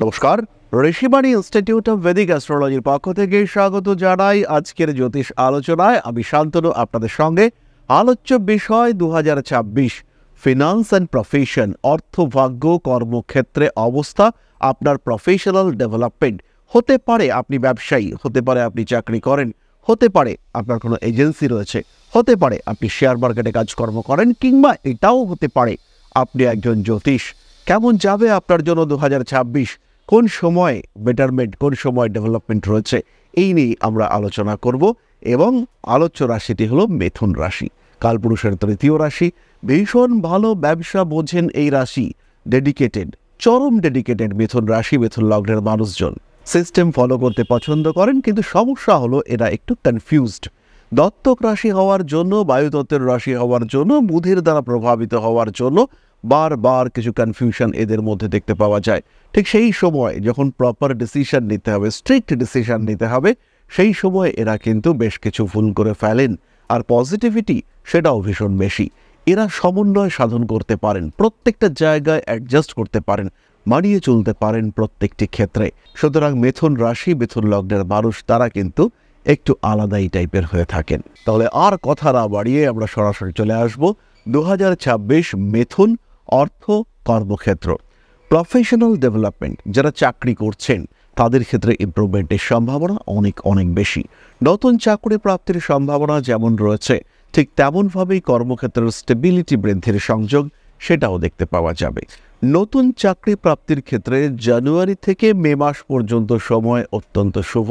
নমস্কার, Rishibani institute of Vedic অ্যাস্ট্রোলজির পক্ষ থেকে স্বাগত জানাই আজকের জ্যোতিষ আলোচনায়। আমি শান্তনু আপনাদের সঙ্গে। আলোচ্য বিষয় 2026 ফিনান্স অ্যান্ড প্রফেশন, অর্থ, ভাগ্য, কর্মক্ষেত্রে অবস্থা, আপনার প্রফেশনাল ডেভেলপমেন্ট। হতে পারে আপনি ব্যবসায়ী, হতে পারে আপনি চাকরি করেন, হতে পারে আপনার কোনো এজেন্সি রয়েছে, হতে পারে আপনি শেয়ার মার্কেটে কাজকর্ম করেন, কিংবা এটাও হতে পারে আপনি একজন জ্যোতিষ। কেমন যাবে আপনার জন্য 2026? কোন সময় বেটারমেন্ট, কোন সময় ডেভেলপমেন্ট রয়েছে, এই নিয়ে আমরা আলোচনা করব। এবং আলোচ্য রাশিটি হলো মিথুন রাশি, কালপুরুষের তৃতীয় রাশি। ভীষণ ভালো ব্যবসা বোঝেন এই রাশি, ডেডিকেটেড, চরম ডেডিকেটেড মিথুন রাশি, মিথুন লগ্নের মানুষজন। সিস্টেম ফলো করতে পছন্দ করেন, কিন্তু সমস্যা হলো এরা একটু কনফিউজড। দত্তক রাশি হওয়ার জন্য, বায়ুতত্ত্বের রাশি হওয়ার জন্য, বুধের দ্বারা প্রভাবিত হওয়ার জন্য বারবার কিছু কনফিউশন এদের মধ্যে দেখতে পাওয়া যায়। ঠিক সেই সময় যখন প্রপার ডিসিশন নিতে হবে, স্ট্রিক্ট ডিসিশন নিতে হবে, সেই সময় এরা কিন্তু বেশ কিছু ভুল করে ফেলেন। আর পজিটিভিটি সেটাও ভীষণ বেশি। এরা সমন্বয় সাধন করতে পারেন, প্রত্যেকটা জায়গায় অ্যাডজাস্ট করতে পারেন, মানিয়ে চলতে পারেন প্রত্যেকটি ক্ষেত্রে। সুতরাং মিথুন রাশি, মিথুন লগ্নের মানুষ তারা কিন্তু একটু আলাদাই টাইপের হয়ে থাকেন। তাহলে আর কথা না বাড়িয়ে আমরা সরাসরি চলে আসব 2026 মিথুন অর্থ, কর্মক্ষেত্র, প্রফেশনাল ডেভেলপমেন্ট। যারা চাকরি করছেন তাদের ক্ষেত্রে ইমপ্রুভমেন্টের সম্ভাবনা অনেক অনেক বেশি। নতুন চাকরি প্রাপ্তির সম্ভাবনা যেমন রয়েছে, ঠিক তেমনভাবেই কর্মক্ষেত্রের স্টেবিলিটি বৃদ্ধির সংযোগ সেটাও দেখতে পাওয়া যাবে। নতুন চাকরি প্রাপ্তির ক্ষেত্রে জানুয়ারি থেকে মে মাস পর্যন্ত সময় অত্যন্ত শুভ।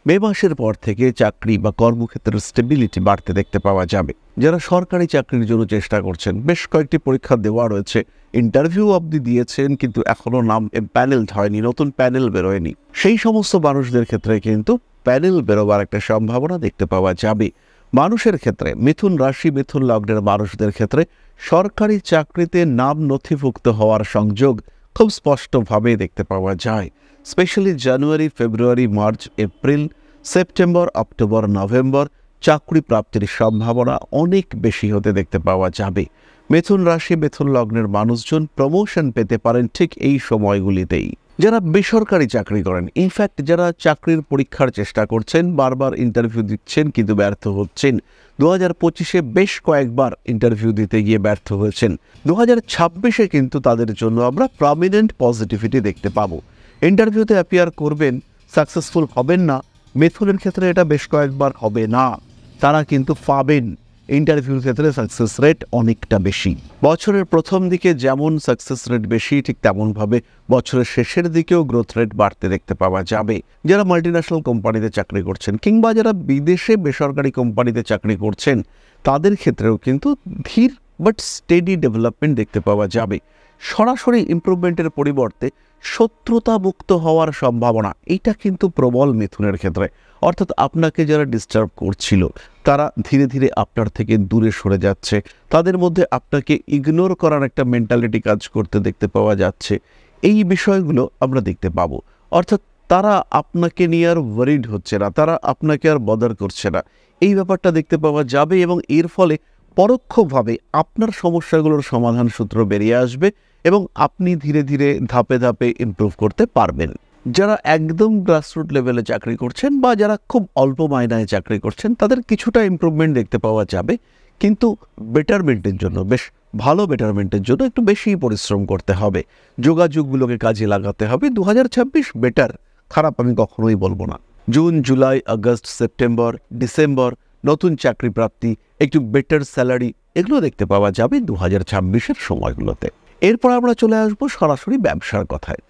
মে মাসের পর থেকে চাকরি বা কর্মক্ষেত্রের স্টেবিলিটি বাড়তে দেখতে পাওয়া যাবে। যারা সরকারি চাকরির জন্য চেষ্টা করছেন, বেশ কয়েকটি পরীক্ষা দেওয়া রয়েছে, ইন্টারভিউ অবধি দিয়েছেন, কিন্তু এখনও নাম প্যানেলড হয়নি, নতুন প্যানেল বেরোয়নি। সেই সমস্ত মানুষদের ক্ষেত্রে কিন্তু প্যানেল বেরোবার একটা সম্ভাবনা দেখতে পাওয়া যাবে। মানুষের ক্ষেত্রে, মিথুন রাশি, মিথুন লগ্নের মানুষদের ক্ষেত্রে সরকারি চাকরিতে নাম নথিভুক্ত হওয়ার সংযোগ খুব স্পষ্টভাবে দেখতে পাওয়া যায়। Specially January, February, March, April, September, October, November চাকরি প্রাপ্তির সম্ভাবনা অনেক বেশি হতে দেখতে পাওয়া যাবে। মিথুন রাশি, মিথুন লগ্নের মানুষজন প্রমোশন পেতে পারেন ঠিক এই সময়গুলিতেই। যারা বেসরকারি চাকরি করেন, ইনফ্যাক্ট যারা চাকরির পরীক্ষার চেষ্টা করছেন, বারবার ইন্টারভিউ দিচ্ছেন কিন্তু ব্যর্থ হচ্ছেন, 2025-এ বেশ কয়েকবার ইন্টারভিউ দিতে গিয়ে ব্যর্থ হয়েছেন, 2026-এ কিন্তু তাদের জন্য আমরা প্রমিনেন্ট পজিটিভিটি দেখতে পাবো। ইন্টারভিউতে অ্যাপিয়ার করবেন, সাকসেসফুল হবেন না, মিথুনের ক্ষেত্রে এটা বেশ কয়েকবার হবে না, তারা কিন্তু পাবেন। ইন্টারভিউর ক্ষেত্রে সাকসেস রেট অনেকটা বেশি। বছরের প্রথম দিকে যেমন সাকসেস রেট বেশি, ঠিক তেমনভাবে বছরের শেষের দিকেও গ্রোথ রেট বাড়তে দেখতে পাওয়া যাবে। যারা মাল্টিন্যাশনাল কোম্পানিতে চাকরি করছেন, কিংবা যারা বিদেশে বেসরকারি কোম্পানিতে চাকরি করছেন, তাদের ক্ষেত্রেও কিন্তু ধীর বাট স্টেডি ডেভেলপমেন্ট দেখতে পাওয়া যাবে। সরাসরি ইমপ্রুভমেন্টের পরিবর্তে শত্রুতা মুক্ত হওয়ার সম্ভাবনা এইটা কিন্তু প্রবল মিথুনের ক্ষেত্রে। অর্থাৎ আপনাকে যারা ডিস্টার্ব করছিল তারা ধীরে ধীরে আপনার থেকে দূরে সরে যাচ্ছে, তাদের মধ্যে আপনাকে ইগনোর করার একটা মেন্টালিটি কাজ করতে দেখতে পাওয়া যাচ্ছে। এই বিষয়গুলো আমরা দেখতে পাবো। অর্থাৎ তারা আপনাকে নিয়ে আর ওয়ারিড হচ্ছে না, তারা আপনাকে আর বদার করছে না, এই ব্যাপারটা দেখতে পাওয়া যাবে। এবং এর ফলে পরোক্ষভাবে আপনার সমস্যাগুলোর সমাধান সূত্র বেরিয়ে আসবে এবং আপনি ধীরে ধীরে ধাপে ধাপে ইমপ্রুভ করতে পারবেন। যারা একদম গ্রাসরুট লেভেলে চাকরি করছেন বা যারা খুব অল্প মাইনায় চাকরি করছেন, তাদের কিছুটা ইমপ্রুভমেন্ট দেখতে পাওয়া যাবে, কিন্তু বেটারমেন্টের জন্য, বেশ ভালো বেটারমেন্টের জন্য একটু বেশি পরিশ্রম করতে হবে, যোগাযোগগুলোকে কাজে লাগাতে হবে। 2026 বেটার, খারাপ আমি কখনোই বলবো না। June, July, August, September, December নতুন চাকরি প্রাপ্তি, একটু বেটার স্যালারি, এগুলো দেখতে পাওয়া যাবে 2026-এর সময়গুলোতে। এরপর আমরা চলে আসবো সরাসরি ব্যবসার কথায়।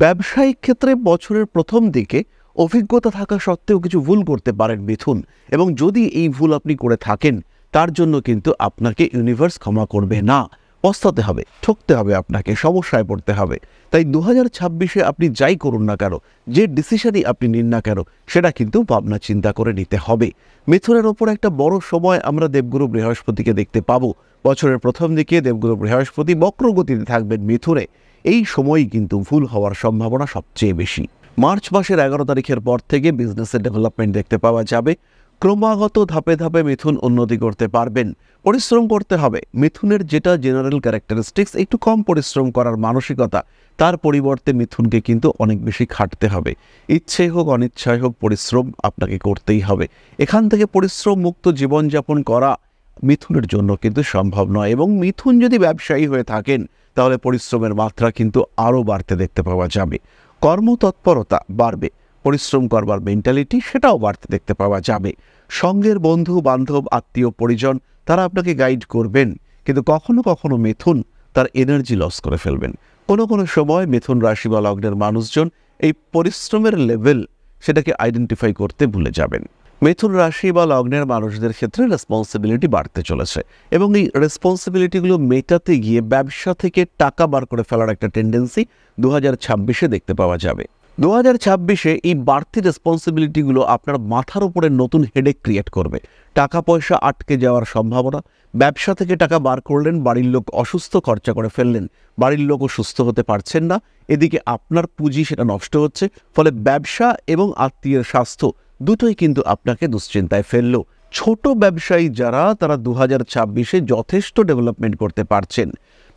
ব্যবসায়িক ক্ষেত্রে বছরের প্রথম দিকে অভিজ্ঞতা থাকা সত্ত্বেও কিছু ভুল করতে পারেন মিথুন, এবং যদি এই ভুল আপনি করে থাকেন তার জন্য কিন্তু আপনাকে ইউনিভার্স ক্ষমা করবে না, পস্তাতে হবে, ঠকতে হবে, আপনাকে সমস্যায় পড়তে হবে। তাই 2026-এ আপনি যাই করুন না কেন, যে ডিসিশনই আপনি নিন না কেন, সেটা কিন্তু ভাবনা চিন্তা করে নিতে হবে। মিথুনের ওপর একটা বড় সময় আমরা দেবগুরু বৃহস্পতিকে দেখতে পাবো। বছরের প্রথম দিকে দেবগুরু বৃহস্পতি বক্রগতিতে থাকবেন মিথুনে। এই সময়ই কিন্তু ভুল হওয়ার সম্ভাবনা সবচেয়ে বেশি। মার্চ মাসের 11 তারিখের পর থেকে বিজনেসের ডেভেলপমেন্ট দেখতে পাওয়া যাবে। ক্রমাগত ধাপে ধাপে মিথুন উন্নতি করতে পারবেন। পরিশ্রম করতে হবে। মিথুনের যেটা জেনারেল ক্যারেক্টারিস্টিক্স, একটু কম পরিশ্রম করার মানসিকতা, তার পরিবর্তে মিথুনকে কিন্তু অনেক বেশি খাটতে হবে। ইচ্ছেই হোক অনিচ্ছাই হোক পরিশ্রম আপনাকে করতেই হবে। এখান থেকে পরিশ্রম মুক্ত জীবনযাপন করা মিথুনের জন্য কিন্তু সম্ভব নয়, এবং মিথুন যদি ব্যবসায়ী হয়ে থাকেন তাহলে পরিশ্রমের মাত্রা কিন্তু আরও বাড়তে দেখতে পাওয়া যাবে। কর্মতৎপরতা বাড়বে, পরিশ্রম করবার মেন্টালিটি সেটাও বাড়তে দেখতে পাওয়া যাবে। সঙ্গের বন্ধু বান্ধব আত্মীয় পরিজন তারা আপনাকে গাইড করবেন, কিন্তু কখনো কখনো মিথুন তার এনার্জি লস করে ফেলবেন। কোনো কোনো সময় মিথুন রাশি বা লগ্নের মানুষজন এই পরিশ্রমের লেভেল সেটাকে আইডেন্টিফাই করতে ভুলে যাবেন। মিথুন রাশি বা লগ্নের মানুষদের ক্ষেত্রে রেসপন্সিবিলিটি বাড়তে চলেছে, এবং এই রেসপন্সিবিলিটিগুলো মেটাতে গিয়ে ব্যবসা থেকে টাকা বার করে ফেলার একটা টেন্ডেন্সি 2026-এ দেখতে পাওয়া যাবে। 2026-এ এই বাড়তি রেসপন্সিবিলিটিগুলো আপনার মাথার উপরে নতুন হেডেক ক্রিয়েট করবে। টাকা পয়সা আটকে যাওয়ার সম্ভাবনা। ব্যবসা থেকে টাকা বার করলেন, বাড়ির লোক অসুস্থ, খরচা করে ফেললেন, বাড়ির লোকও সুস্থ হতে পারছেন না, এদিকে আপনার পুঁজি সেটা নষ্ট হচ্ছে। ফলে ব্যবসা এবং আত্মীয়ের স্বাস্থ্য দুটোই কিন্তু আপনাকে দুশ্চিন্তায় ফেলল। ছোট ব্যবসায়ী যারা, তারা 2026-এ যথেষ্ট ডেভেলপমেন্ট করতে পারছেন।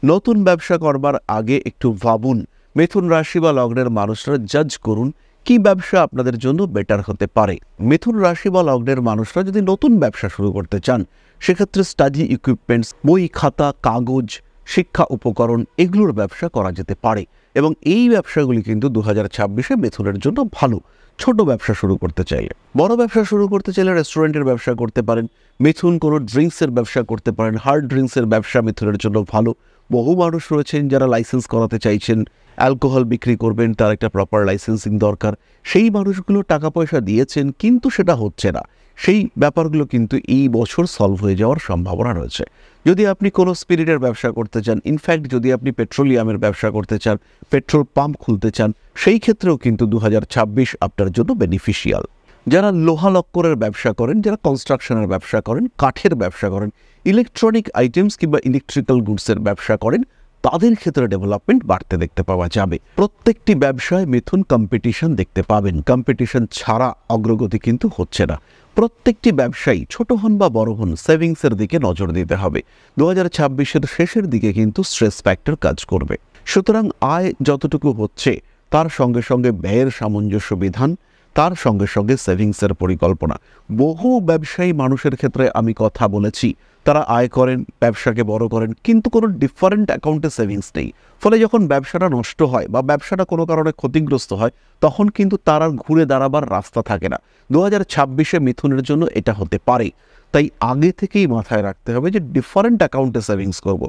নতুন ব্যবসা করবার আগে একটু ভাবুন। মিথুন রাশি বা লগ্নের মানুষরা জাজ করুন কি ব্যবসা আপনাদের জন্য বেটার হতে পারে। মিথুন রাশি বা লগ্নের মানুষরা যদি নতুন ব্যবসা শুরু করতে চান, সেক্ষেত্রে স্টাডি ইকুইপমেন্টস, বই খাতা কাগজ, শিক্ষা উপকরণ, এগুলোর ব্যবসা করা যেতে পারে, এবং এই ব্যবসাগুলি কিন্তু 2026-এ মিথুনের জন্য ভালো। ছোট ব্যবসা শুরু করতে চাইলে, বড় ব্যবসা শুরু করতে চাইলে রেস্টুরেন্টের ব্যবসা করতে পারেন। মিথুন কোনো ড্রিঙ্কসের ব্যবসা করতে পারেন। হার্ড ড্রিঙ্কসের ব্যবসা মিথুনের জন্য ভালো। বহু মানুষ রয়েছেন যারা লাইসেন্স করাতে চাইছেন, অ্যালকোহল বিক্রি করবেন, তার একটা প্রপার লাইসেন্সিং দরকার। সেই মানুষগুলো টাকা পয়সা দিয়েছেন কিন্তু সেটা হচ্ছে না। সেই ব্যাপারগুলো কিন্তু এই বছর সলভ হয়ে যাওয়ার সম্ভাবনা রয়েছে। যদি আপনি কোনো স্পিরিটের ব্যবসা করতে চান, ইনফ্যাক্ট যদি আপনি পেট্রোলিয়ামের ব্যবসা করতে চান, পেট্রোল পাম্প খুলতে চান, সেই ক্ষেত্রেও কিন্তু 2026 আপনার জন্য বেনিফিশিয়াল। যারা লোহা লক্করের ব্যবসা করেন, যারা কনস্ট্রাকশনের ব্যবসা করেন, কাঠের ব্যবসা করেন, ইলেকট্রনিক আইটেমস কিংবা ইলেকট্রিক্যাল গুডসের ব্যবসা করেন, তাদের ক্ষেত্রে ডেভেলপমেন্ট বাড়তে দেখতে পাওয়া যাবে। প্রত্যেকটি ব্যবসায় মিথুন কম্পিটিশন দেখতে পাবেন। কম্পিটিশন ছাড়া অগ্রগতি কিন্তু হচ্ছে না। প্রত্যেকটি ব্যবসায়ী ছোট হন বা বড় হন, সেভিংসের দিকে নজর দিতে হবে। 2026-এর শেষের দিকে কিন্তু স্ট্রেস ফ্যাক্টর কাজ করবে। সুতরাং আয় যতটুকু হচ্ছে তার সঙ্গে সঙ্গে ব্যয়ের সামঞ্জস্য বিধান, তার সঙ্গে সঙ্গে সেভিংসের পরিকল্পনা। বহু ব্যবসায়ী মানুষের ক্ষেত্রে আমি কথা বলেছি, তারা আয় করেন, ব্যবসাকে বড় করেন, কিন্তু কোনো ডিফারেন্ট অ্যাকাউন্টে সেভিংস নেই। ফলে যখন ব্যবসাটা নষ্ট হয় বা ব্যবসাটা কোনো কারণে ক্ষতিগ্রস্ত হয়, তখন কিন্তু তার আর ঘুরে দাঁড়াবার রাস্তা থাকে না। 2026-এ মিথুনের জন্য এটা হতে পারে। তাই আগে থেকেই মাথায় রাখতে হবে যে ডিফারেন্ট অ্যাকাউন্টে সেভিংস করব,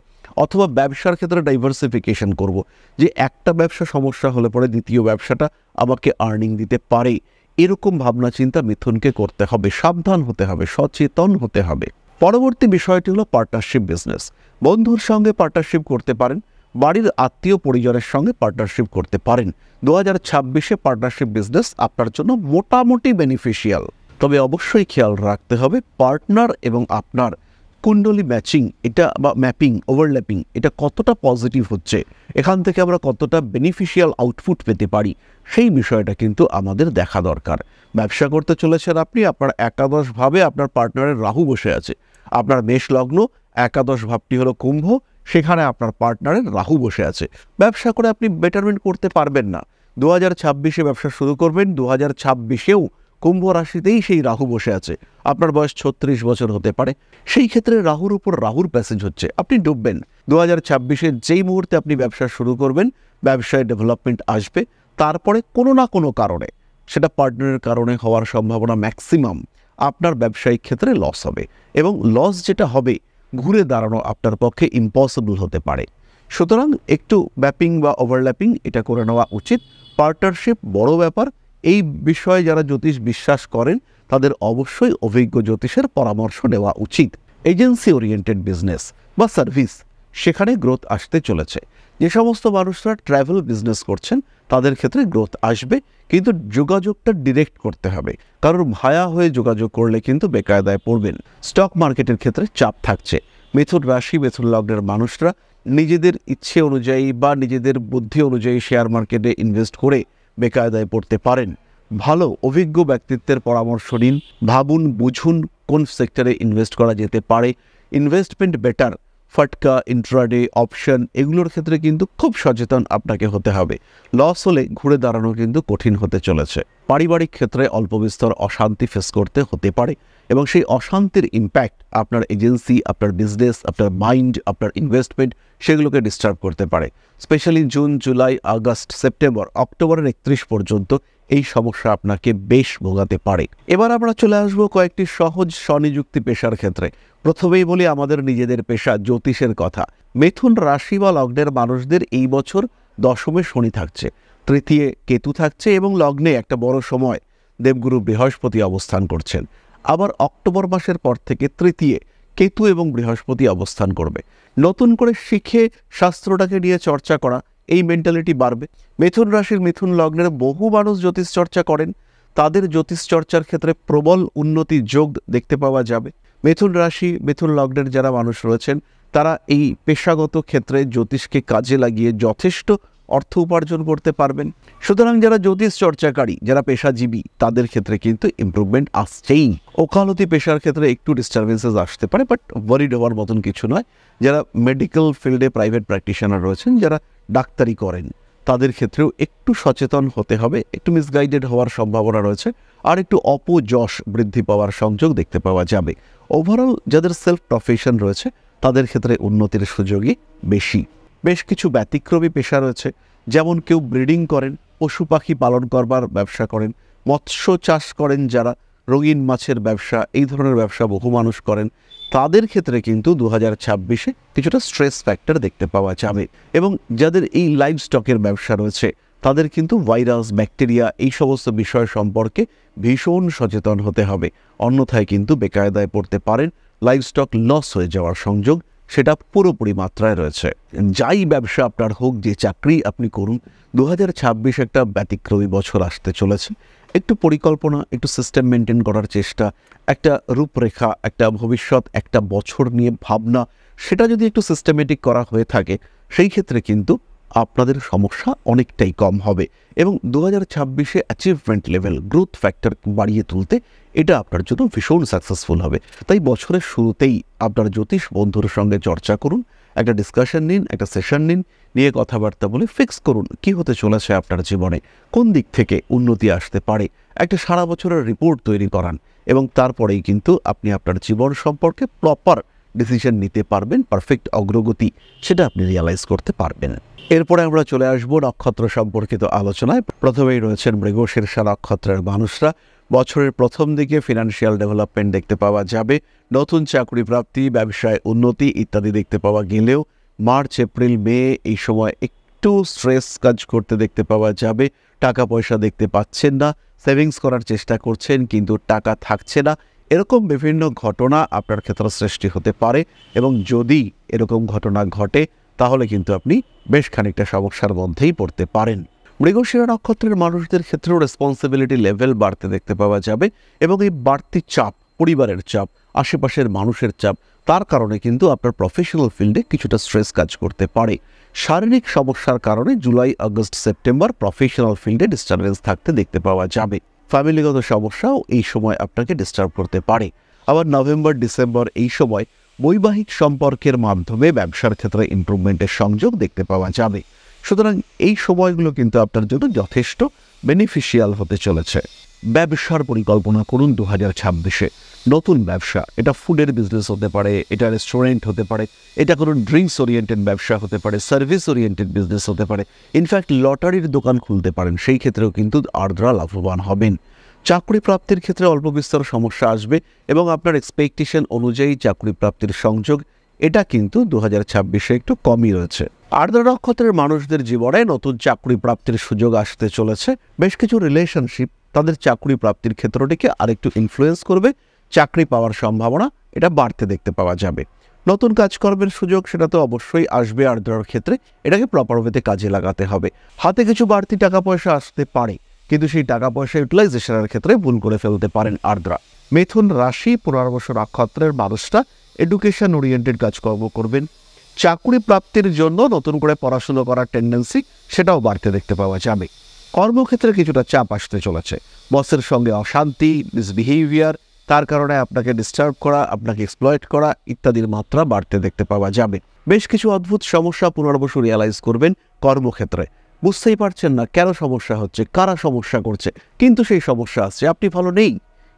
অথবা ব্যবসার ক্ষেত্রে ডাইভার্সিফিকেশন করব, যে একটা ব্যবসা সমস্যা হলে পরে দ্বিতীয় ব্যবসাটা আমাকে আর্নিং দিতে পারে। এরকম ভাবনা চিন্তা মিথুনকে করতে হবে। সাবধান হতে হবে, সচেতন হতে হবে। পরবর্তী বিষয়টি হলো পার্টনারশিপ বিজনেস। বন্ধুর সঙ্গে পার্টনারশিপ করতে পারেন, বাড়ির আত্মীয় পরিজনের সঙ্গে পার্টনারশিপ করতে পারেন। 2026-এ পার্টনারশিপ বিজনেস আপনার জন্য মোটামুটি বেনিফিশিয়াল। তবে অবশ্যই খেয়াল রাখতে হবে পার্টনার এবং আপনার কুণ্ডলী ম্যাচিং, এটা বা ম্যাপিং, ওভারল্যাপিং, এটা কতটা পজিটিভ হচ্ছে, এখান থেকে আমরা কতটা বেনিফিশিয়াল আউটপুট পেতে পারি, সেই বিষয়টা কিন্তু আমাদের দেখা দরকার। ব্যবসা করতে চলেছেন আপনি, আপনার একাদশভাবে আপনার পার্টনারের রাহু বসে আছে। আপনার মেষ লগ্ন, একাদশ ভাবটি হলো কুম্ভ, সেখানে আপনার পার্টনারের রাহু বসে আছে। ব্যবসা করে আপনি বেটারমেন্ট করতে পারবেন না। 2026-এ ব্যবসা শুরু করবেন, 2026-এও কুম্ভ রাশিতেই সেই রাহু বসে আছে। আপনার বয়স 36 বছর হতে পারে। সেই ক্ষেত্রে রাহুর উপর রাহুর প্যাসেজ হচ্ছে, আপনি ডুববেন। 2026-এ যেই মুহূর্তে আপনি ব্যবসা শুরু করবেন, ব্যবসায় ডেভেলপমেন্ট আসবে। তারপরে কোনো না কোনো কারণে, সেটা পার্টনারের কারণে হওয়ার সম্ভাবনা ম্যাক্সিমাম, আপনার ব্যবসায়িক ক্ষেত্রে লস হবে, এবং লস যেটা হবে ঘুরে দাঁড়ানো আপনার পক্ষে ইম্পসিবল হতে পারে। সুতরাং একটু ম্যাপিং বা ওভারল্যাপিং এটা করে নেওয়া উচিত। পার্টনারশিপ বড় ব্যাপার। এই বিষয়ে যারা জ্যোতিষ বিশ্বাস করেন তাদের অবশ্যই অভিজ্ঞ জ্যোতিষের পরামর্শ নেওয়া উচিত। এজেন্সি ওরিয়েন্টেড বিজনেস বা সার্ভিস, সেখানে গ্রোথ আসতে চলেছে। যে সমস্ত মানুষরা ট্রাভেল বিজনেস করছেন তাদের ক্ষেত্রে গ্রোথ আসবে, কিন্তু যোগাযোগটা ডিরেক্ট করতে হবে, কারণ ভায়া হয়ে যোগাযোগ করলে কিন্তু বেকায়দায় পড়বেন। স্টক মার্কেটের ক্ষেত্রে চাপ থাকছে। মিথুন রাশি, মিথুন লগ্নের মানুষরা নিজেদের ইচ্ছে অনুযায়ী বা নিজেদের বুদ্ধি অনুযায়ী শেয়ার মার্কেটে ইনভেস্ট করে বেকায়দায় পড়তে পারেন। ভালো অভিজ্ঞ ব্যক্তিত্বের পরামর্শ নিন, ভাবুন বুঝুন কোন সেক্টরে ইনভেস্ট করা যেতে পারে। ইনভেস্টমেন্ট বেটার, ফাটকা, ইন্ট্রাডে, অপশন এগুলোর ক্ষেত্রে কিন্তু খুব সচেতন আপনাকে হতে হবে। লস হলে ঘুরে দাঁড়ানো কিন্তু কঠিন হতে চলেছে। পারিবারিক ক্ষেত্রে অল্প বিস্তর অশান্তি ফেস করতে হতে পারে এবং সেই অশান্তির ইম্প্যাক্ট আপনার এজেন্সি, আপনার বিজনেস, আপনার মাইন্ড, আপনার ইনভেস্টমেন্ট সেগুলোকে ডিস্টার্ব করতে পারে। Specially June, July, August, September, অক্টোবরের 31 পর্যন্ত এই সমস্যা আপনাকে বেশ ভোগাতে পারে। এবার আমরা চলে আসবো কয়েকটি সহজ স্বনিযুক্তি পেশার ক্ষেত্রে। প্রথমেই বলি আমাদের নিজেদের পেশা জ্যোতিষের কথা। মিথুন রাশি বা লগ্নের মানুষদের এই বছর দশমে শনি থাকছে, তৃতীয় কেতু থাকছে এবং লগ্নে একটা বড় সময় দেবগুরু বৃহস্পতি অবস্থান করছেন। আবার অক্টোবর মাসের পর থেকে তৃতীয় কেতু এবং বৃহস্পতি অবস্থান করবে। নতুন করে শিখে শাস্ত্রটাকে নিয়ে চর্চা করা, এই মেন্টালিটি বাড়বে। মিথুন রাশির মিথুন লগ্নের বহু মানুষ জ্যোতিষ চর্চা করেন, তাদের জ্যোতিষ চর্চার ক্ষেত্রে প্রবল উন্নতি যোগ দেখতে পাওয়া যাবে। মিথুন রাশি মিথুন লগ্নের যারা মানুষ রয়েছেন তারা এই পেশাগত ক্ষেত্রে জ্যোতিষকে কাজে লাগিয়ে যথেষ্ট অর্থ উপার্জন করতে পারবেন। সুতরাং যারা জ্যোতিষ চর্চাকারী, যারা পেশাজীবী, তাদের ক্ষেত্রে কিন্তু ইমপ্রুভমেন্ট আসছেই। ওকালতি পেশার ক্ষেত্রে একটু ডিস্টারবেন্সেস আসতে পারে, বাট ওয়ারিড হওয়ার মতন কিছু নয়। যারা মেডিকেল ফিল্ডে প্রাইভেট প্র্যাকটিশনার রয়েছেন, যারা ডাক্তারি করেন, তাদের ক্ষেত্রেও একটু সচেতন হতে হবে। একটু মিসগাইডেড হওয়ার সম্ভাবনা রয়েছে, আর একটু অপযশ বৃদ্ধি পাওয়ার সংযোগ দেখতে পাওয়া যাবে। ওভারঅল যাদের সেলফ প্রফেশন রয়েছে তাদের ক্ষেত্রে উন্নতির সুযোগই বেশি। বেশ কিছু ব্যতিক্রমী পেশা রয়েছে, যেমন কেউ ব্রিডিং করেন, পশু পাখি পালন করবার ব্যবসা করেন, মৎস্য চাষ করেন, যারা রঙিন মাছের ব্যবসা, এই ধরনের ব্যবসা বহু মানুষ করেন। তাদের ক্ষেত্রে কিন্তু 2026-এ কিছুটা স্ট্রেস ফ্যাক্টর দেখতে পাওয়া যাবে। এবং যাদের এই লাইভ স্টকের ব্যবসা রয়েছে তাদের কিন্তু ভাইরাস, ব্যাকটেরিয়া এই সমস্ত বিষয় সম্পর্কে ভীষণ সচেতন হতে হবে, অন্যথায় কিন্তু বেকায়দায় পড়তে পারেন। লাইভ স্টক লস হয়ে যাওয়ার সংযোগ সেটা পুরোপুরি মাত্রায় রয়েছে। যাই ব্যবসা আপনার হোক, যে চাকরি আপনি করুন, 2026 একটা ব্যতিক্রমী বছর আসতে চলেছে। একটু পরিকল্পনা, একটু সিস্টেম মেনটেন করার চেষ্টা, একটা রূপরেখা, একটা ভবিষ্যৎ, একটা বছর নিয়ে ভাবনা, সেটা যদি একটু সিস্টেমেটিক করা হয়ে থাকে, সেই ক্ষেত্রে কিন্তু আপনাদের সমস্যা অনেকটাই কম হবে। এবং 2026-এ অ্যাচিভমেন্ট লেভেল, গ্রোথ ফ্যাক্টর বাড়িয়ে তুলতে এটা আপনার জন্য ভীষণ সাকসেসফুল হবে। তাই বছরের শুরুতেই আপনার জ্যোতিষ বন্ধুর সঙ্গে চর্চা করুন, একটা ডিসকাশন নিন, একটা সেশন নিন, নিয়ে কথাবার্তা বলে ফিক্স করুন কি হতে চলেছে আপনার জীবনে, কোন দিক থেকে উন্নতি আসতে পারে। একটা সারা বছরের রিপোর্ট তৈরি করান এবং তারপরেই কিন্তু আপনি আপনার জীবন সম্পর্কে প্রপার ডিসিশন নিতে পারবেন। পারফেক্ট অগ্রগতি সেটা আপনি রিয়ালাইজ করতে পারবেন। এরপরে আমরা চলে আসবো নক্ষত্র সম্পর্কিত আলোচনায়। প্রথমেই রয়েছেন মৃগশীর্ষা নক্ষত্রের মানুষরা। বছরের প্রথম দিকে ফিনান্সিয়াল ডেভেলপমেন্ট দেখতে পাওয়া যাবে, নতুন চাকরি প্রাপ্তি, ব্যবসায় উন্নতি ইত্যাদি দেখতে পাওয়া গেলেও মার্চ, এপ্রিল, মে এই সময় একটু স্ট্রেস কাজ করতে দেখতে পাওয়া যাবে। টাকা পয়সা দেখতে পাচ্ছেন না, সেভিংস করার চেষ্টা করছেন কিন্তু টাকা থাকছে না, এরকম বিভিন্ন ঘটনা আপনার ক্ষেত্রে সৃষ্টি হতে পারে। এবং যদি এরকম ঘটনা ঘটে তাহলে কিন্তু আপনি বেশ খানিকটা সমস্যার মধ্যেই পড়তে পারেন। মৃগশিরা নক্ষত্রের মানুষদের ক্ষেত্রেও রেসপন্সিবিলিটি লেভেল বাড়তে দেখতে পাওয়া যাবে এবং এই বাড়তি চাপ, পরিবারের চাপ, আশেপাশের মানুষের চাপ, তার কারণে কিন্তু আপনার প্রফেশনাল ফিল্ডে কিছুটা স্ট্রেস কাজ করতে পারে। শারীরিক সমস্যার কারণে জুলাই, আগস্ট, সেপ্টেম্বর প্রফেশনাল ফিল্ডে ডিস্টারবেন্স থাকতে দেখতে পাওয়া যাবে। ফ্যামিলিগত সমস্যাও এই সময় আপনাকে ডিস্টার্ব করতে পারে। আবার নভেম্বর, ডিসেম্বর এই সময় বৈবাহিক সম্পর্কের মাধ্যমে ব্যবসার ক্ষেত্রে ইমপ্রুভমেন্টের সংযোগ দেখতে পাওয়া যাবে। সুতরাং এই সময়গুলো কিন্তু আপনার জন্য যথেষ্ট বেনিফিশিয়াল হতে চলেছে। ব্যবসার পরিকল্পনা করুন 2026-এ। নতুন ব্যবসা, এটা ফুডের বিজনেস হতে পারে, এটা রেস্টুরেন্ট হতে পারে, এটা কোনো ড্রিঙ্কস ওরিয়েন্টেড ব্যবসা হতে পারে, সার্ভিস ওরিয়েন্টেড বিজনেস হতে পারে, ইনফ্যাক্ট লটারির দোকান খুলতে পারেন, সেই ক্ষেত্রেও কিন্তু আর্দ্রা লাভবান হবেন। চাকরি প্রাপ্তির ক্ষেত্রে অল্প বিস্তর সমস্যা আসবে এবং আপনার এক্সপেকটেশন অনুযায়ী চাকরি প্রাপ্তির সংযোগ এটা কিন্তু 2026-এ একটু কমই রয়েছে। আর্দ্রা নক্ষত্রের মানুষদের জীবনে নতুন চাকরি প্রাপ্তির সুযোগ আসতে চলেছে। বেশ কিছু রিলেশনশিপ তাদের চাকরি প্রাপ্তির ক্ষেত্রটিকে আরেকটু ইনফ্লুয়েন্স করবে, চাকরি পাওয়ার সম্ভাবনা এটা বাড়তে দেখতে পাওয়া যাবে। নতুন কাজকর্মের সুযোগ সেটা তো অবশ্যই আসবে আর্দ্রার ক্ষেত্রে, এটাকে প্রপার ওয়েতে কাজে লাগাতে হবে। হাতে কিছু বাড়তি টাকা পয়সা আসতে পারে, কিন্তু সেই টাকা পয়সা ইউটিলাইজেশনের ক্ষেত্রে ভুল করে ফেলতে পারেন আর্দ্রা। মিথুন রাশি পুনর্বসু নক্ষত্রের মানুষরা এডুকেশন ওরিয়েন্টেড কাজকর্ম করবেন। চাকরি প্রাপ্তির জন্য নতুন করে পড়াশুনো করার টেন্ডেন্সি সেটাও বাড়তে দেখতে পাওয়া যাবে। কর্মক্ষেত্রে কিছুটা চাপ আসতে চলেছে, বসের সঙ্গে অশান্তি, মিসবিহেভিয়ার, তার কারণে আপনাকে ডিস্টার্ব করা, আপনাকে এক্সপ্লয়েট করা ইত্যাদির মাত্রা বাড়তে দেখতে পাওয়া যাবে। বেশ কিছু অদ্ভুত সমস্যা পুনর্বসু রিয়ালাইজ করবেন কর্মক্ষেত্রে। বুঝতেই পারছেন না কেন সমস্যা হচ্ছে, কারা সমস্যা করছে, কিন্তু সেই সমস্যা আসছে, আপনি ভালো নেই।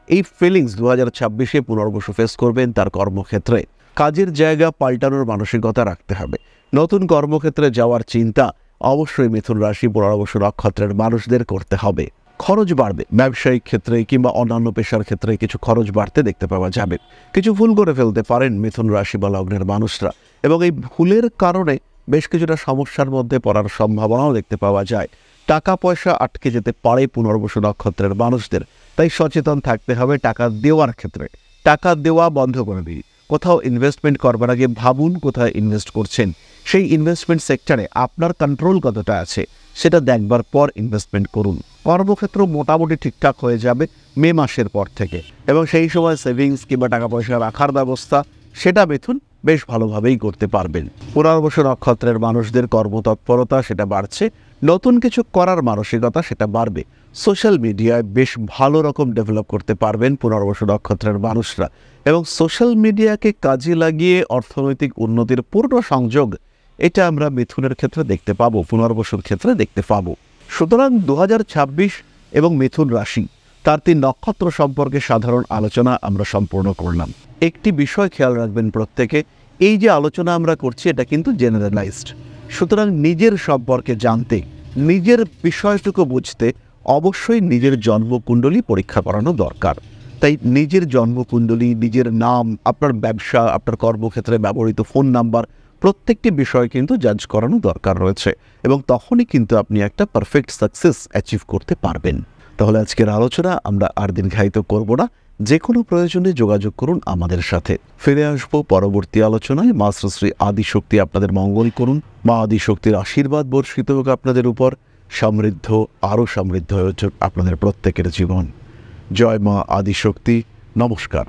এই ফিলিংস 2026-এ পুনর্বসু ফেস করবেন তার কর্মক্ষেত্রে। কাজের জায়গা পাল্টানোর মানসিকতা রাখতে হবে। নতুন কর্মক্ষেত্রে যাওয়ার চিন্তা অবশ্যই মিথুন রাশি পুনর্বসু নক্ষত্রের মানুষদের করতে হবে। খরচ বাড়বে, ব্যবসায়িক ক্ষেত্রে কিংবা অন্যান্য পেশার ক্ষেত্রে কিছু খরচ বাড়তে দেখতে পাওয়া যাবে। কিছু ভুল করে ফেলতে পারেন মিথুন রাশি বা লগ্নের মানুষরা, এবং এই ভুলের কারণে বেশ কিছুটা সমস্যার মধ্যে পড়ার সম্ভাবনাও দেখতে পাওয়া যায়। টাকা পয়সা আটকে যেতে পারে পুনর্বসু নক্ষত্রের মানুষদের, তাই সচেতন থাকতে হবে টাকা দেওয়ার ক্ষেত্রে। টাকা দেওয়া বন্ধ করে দিন। কোথাও ইনভেস্টমেন্ট করবার আগে ভাবুন কোথায় ইনভেস্ট করছেন, সেই ইনভেস্টমেন্ট সেক্টরে আপনার কন্ট্রোল কতটা আছে সেটা দেখবার পর ইনভেস্টমেন্ট করুন। কর্মক্ষেত্র মোটামুটি ঠিকঠাক হয়ে যাবে মে মাসের পর থেকে, এবং সেই সময় সেভিংস কিংবা টাকা পয়সা রাখার ব্যবস্থা সেটা মিথুন বেশ ভালোভাবেই করতে পারবেন। পুনর্বসু নক্ষত্রের মানুষদের কর্মতৎপরতা সেটা বাড়ছে, নতুন কিছু করার মানসিকতা সেটা বাড়বে। সোশ্যাল মিডিয়ায় বেশ ভালো রকম ডেভেলপ করতে পারবেন পুনর্বসু নক্ষত্রের মানুষরা, এবং সোশ্যাল মিডিয়াকে কাজে লাগিয়ে অর্থনৈতিক উন্নতির পূর্ণ সংযোগ এটা আমরা মিথুনের ক্ষেত্রে দেখতে পাবো, পুনর্বসুর ক্ষেত্রে দেখতে পাবো। সুতরাং 2026 এবং মিথুন রাশি তার 3 নক্ষত্র সম্পর্কে সাধারণ আলোচনা আমরা সম্পূর্ণ করলাম। একটি বিষয় খেয়াল রাখবেন প্রত্যেকে, এই যে আলোচনা আমরা করছি এটা কিন্তু জেনারেলাইজড। সুতরাং নিজের সম্পর্কে জানতে, নিজের বিষয়টুকু বুঝতে অবশ্যই নিজের জন্মকুণ্ডলী পরীক্ষা করানো দরকার। তাই নিজের জন্মকুণ্ডলী, নিজের নাম, আপনার ব্যবসা, আপনার কর্মক্ষেত্রে ব্যবহৃত ফোন নাম্বার, প্রত্যেকটি বিষয় কিন্তু জাজ করানো দরকার রয়েছে, এবং তখনই কিন্তু আপনি একটা পারফেক্ট সাকসেস অ্যাচিভ করতে পারবেন। তাহলে আজকের আলোচনা আমরা আর দীর্ঘায়িত করব না, যে কোনো প্রয়োজনে যোগাযোগ করুন আমাদের সাথে। ফিরে আসবো পরবর্তী আলোচনায়। মা শ্রী আদিশক্তি আপনাদের মঙ্গল করুন, মা আদিশক্তির আশীর্বাদ বর্ষিত হোক আপনাদের উপর, সমৃদ্ধ, আরও সমৃদ্ধ হয়ে উঠুক আপনাদের প্রত্যেকের জীবন। জয় মা আদিশক্তি। নমস্কার।